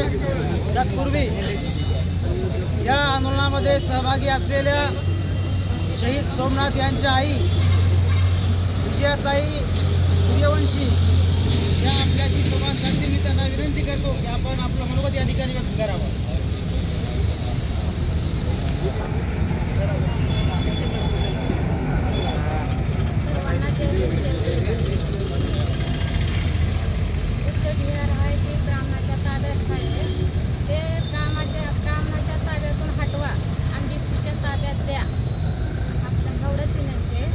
तत्पूर्वी या आंदोलनामध्ये सहभागी असलेल्या शहीद सोमनाथ यांच्या आई विजयाताई सूर्यवंशी या आपल्याशी संवाद साधते. मी त्यांना विनंती करतो की आपण आपलं मनोगत या ठिकाणी व्यक्त करावं. विहार आहे ते ब्राह्मणाच्या ताब्यात आहे. ते ब्राह्मणाच्या ताब्यातून हटवा आणि बिप्सूच्या ताब्यात द्या. आपलं एवढंच विनंती आहे.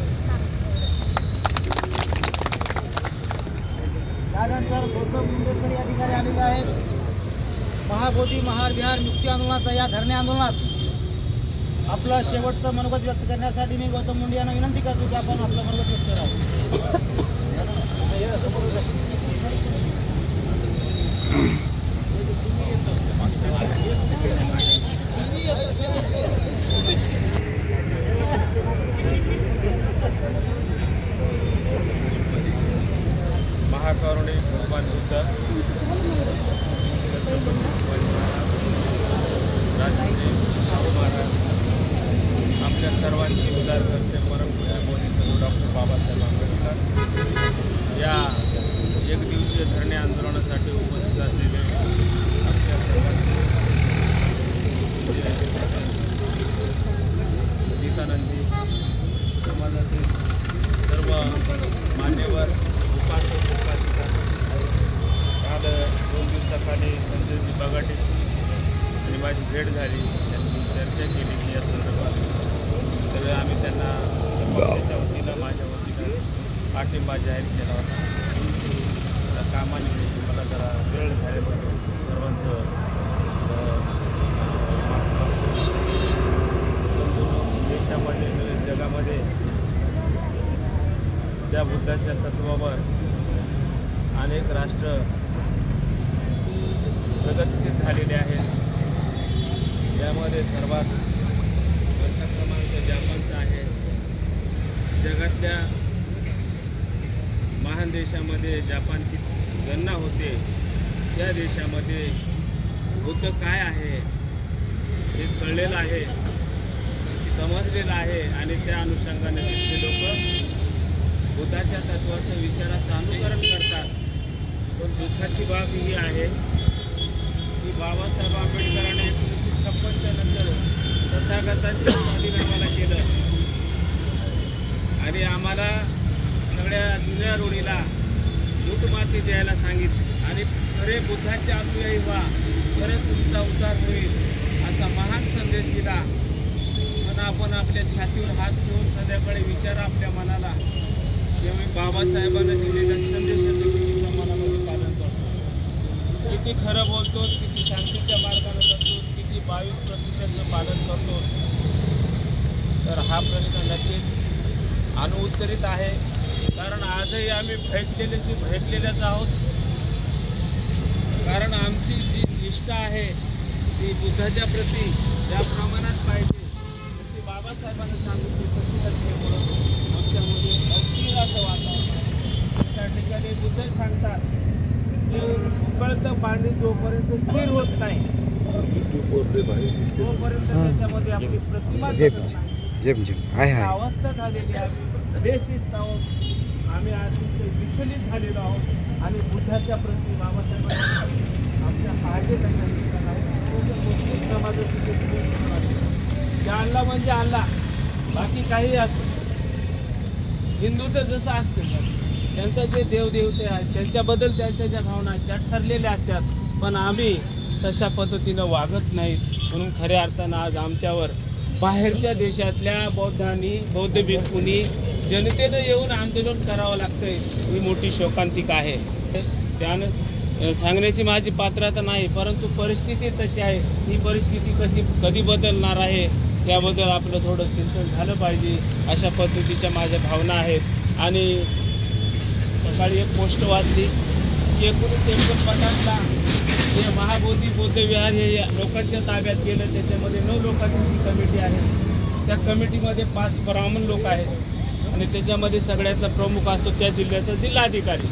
त्यानंतर गौतम मुंडेसर या ठिकाणी आलेले आहेत. महाबोधी महार विहार मुक्ती आंदोलनाचा या धरणे आंदोलनात आपलं शेवटचं मनोगत व्यक्त करण्यासाठी मी गौतम मुंडे यांना विनंती करतो की आपण आपलं मनोगत व्यक्त करावं. महाकरुणी भगवान बुद्ध राजश्री शाहू महाराज आपल्या सर्वांची उद्धार करते परमपूज्य मोदी डॉक्टर बाबासाहेब आंबेडकर या एक दिवसीय धरणे आंदोलनासाठी उपस्थित असलेले आपल्या सर्वांचे गीतानंदी समाजातील सर्व मान्यवर उपासक उपासिका काल 2 दिवसाखाली संजयजी बगाटे आणि माझी भेट झाली. त्यांनी चर्चा केली की या संदर्भात त्यावेळी आम्ही त्यांना पक्षाच्या वतीनं माझ्या वतीनं पाठिंबा जाहीर केला होता. त्या कामानिमित्त मला जरा वेळ झाल्याबद्दल सर्वांचं देशामध्ये जगामध्ये त्या बुद्धाच्या तत्वावर अनेक राष्ट्र प्रगतशील झालेले आहेत. यामध्ये सर्वात मोठा क्रमांक जपानचा आहे. जगातल्या महान देशामध्ये जपानची गणना होते. त्या देशामध्ये बुद्ध काय आहे हे कळलेलं आहे, समजलेलं आहे आणि त्या अनुषंगाने तिथले लोक बुद्धाच्या तत्वाचं विचाराचं अनुकरण करतात. पण दुःखाची बाब ही आहे की बाबासाहेब आंबेडकरांनी 1956च्या नंतर तथागतांच्या स्वाधीन आम्हाला केलं आणि आम्हाला सगळ्या जुन्या रूढीला लूटमाती द्यायला सांगितली आणि खरे बुद्धाचे अनुयायी व्हा, खरं तुमचा उद्धार होईल असा महान संदेश दिला. पण आपण आपल्या छातीवर हात ठेवून संध्याकाळी विचारा आपल्या मनाला त्यामुळे बाबासाहेबांना दिलेल्या संदेशाचं किती प्रमाणामध्ये पालन करतो, किती खरं बोलतो, किती शांतीच्या मार्गाने जातो, किती 22% पालन करतो. तर हा प्रश्न नक्कीच अनुत्तरित आहे. कारण आजही आम्ही भेटलेलेच आहोत. कारण आमची जी निष्ठा आहे ती बुद्धाच्या प्रती ज्या प्रमाणात पाहिजे तशी बाबासाहेबांना सांगितली तशी असते. म्हणून आमच्यामध्ये अवतीर असं वातावरण. त्या ठिकाणी बुद्ध सांगतात की उकळतं पाणी जोपर्यंत स्थिर होत नाही तोपर्यंत त्याच्यामध्ये आपली प्रतिमा अवस्था झालेली आहे. बेशिस्त आहोत आम्ही, आज विचलित झालेलो आहोत आणि बुद्धाच्या प्रती बाबासाहेबांना आमच्या काळजी करण्याचा मुस्लिम समाजाची अल्ला म्हणजे अल्ला, बाकी काही असतं. हिंदूचं जसं असतं त्यांचं जे देवदेवते आहेत त्यांच्याबद्दल त्यांच्या ज्या भावना आहेत त्या ठरलेल्या असतात. पण आम्ही तशा पद्धतीनं वागत नाहीत. म्हणून खऱ्या अर्थानं आज आमच्यावर बाहेरच्या देशातल्या बौद्ध भिक्खूंनी जनतेनं येऊन आंदोलन करावं लागतंय. ही मोठी शोकांतिका आहे. त्यानं सांगण्याची माझी पात्रता नाही, परंतु परिस्थिती तशी आहे. ही परिस्थिती कधी बदलणार आहे याबद्दल आपलं थोडं चिंतन झालं पाहिजे अशा पद्धतीच्या माझ्या भावना आहेत. आणि सकाळी एक पोस्ट वाचली की 1949ला जे महाबोधी बौद्ध विहार हे लोकांच्या ताब्यात गेलं. त्याच्यामध्ये 9 लोकांची कमिटी आहे. त्या कमिटीमध्ये 5 ब्राह्मण लोक आहेत आणि त्याच्यामध्ये सगळ्याचा प्रमुख असतो त्या जिल्ह्याचा जिल्हाधिकारी.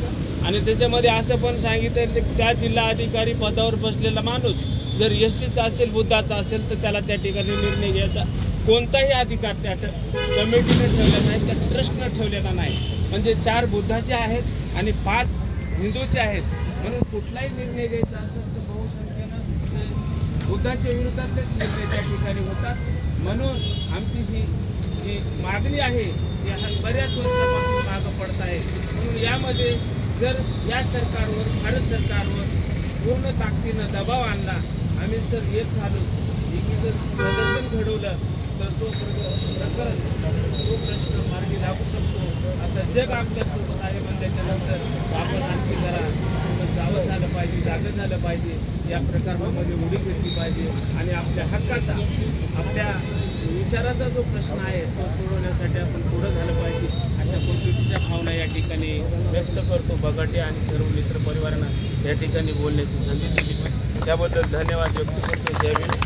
आणि त्याच्यामध्ये असं पण सांगितलं की त्या जिल्हा अधिकारी पदावर बसलेला माणूस जर एससीचा असेल, बुद्धाचा असेल, तर त्याला त्या ठिकाणी निर्णय घ्यायचा कोणताही अधिकार त्या कमिटीनं ठेवला नाही, त्या ट्रस्टनं ठेवलेला नाही. म्हणजे 4 बुद्धाचे आहेत आणि 5 हिंदूचे आहेत. म्हणून कुठलाही निर्णय घ्यायचा असेल तर बहुसंख्येनं बुद्धाच्या विरोधातलेच निर्णय त्या ठिकाणी होतात. म्हणून आमची ही जी मागणी आहे ती बऱ्याच वर्षापासून मागं पडत आहे. म्हणून यामध्ये जर या सरकारवर, भारत सरकारवर पूर्ण ताकदीनं दबाव आणला, आम्ही जर एक झालो, जर प्रदर्शन घडवलं, तर तो प्रश्न मार्गी लागू शकतो. आता जग आपल्यासोबत आहे म्हणल्याच्यानंतर आपण आणखी जरा जावं झालं पाहिजे, जागं झालं पाहिजे, या प्रकारामध्ये उडी घेतली पाहिजे आणि आपल्या हक्काचा, आपल्या विचाराचा जो प्रश्न आहे तो सोडवण्यासाठी आपण पुढं झालं पाहिजे, अशा पद्धतीच्या भावना या ठिकाणी व्यक्त करतो. बगाटे आणि सर्व मित्र परिवारांना या ठिकाणी बोलण्याची संधी दिली, त्याबद्दल धन्यवाद व्यक्त करतो. जय भीम.